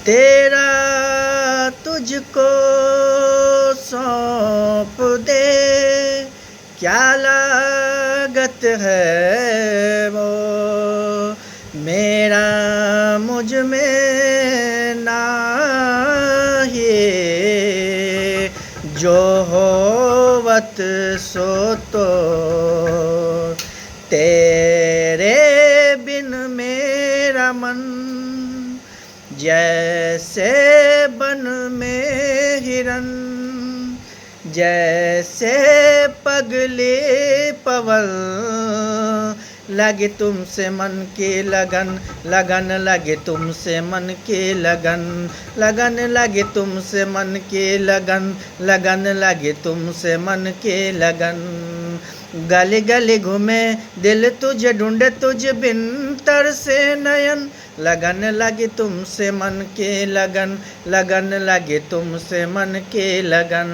तेरा तुझको सौंप दे, क्या लागत है वो, मेरा मुझ में नाहीं, जो होवत सो तो। तेरे बिन मेरा मन जैसे बन में हिरन, जैसे पगले पवन, लगे तुमसे मन की लगन, लगन लगे तुमसे मन की लगन, लगन लगे तुमसे मन की लगन, लगन लगे तुमसे मन की लगन। गली गली घूमे दिल तुझे ढूंढे, तुझ बिन तरसे नयन, लगन लगे तुमसे मन की लगन, लगन लगे तुमसे मन की लगन।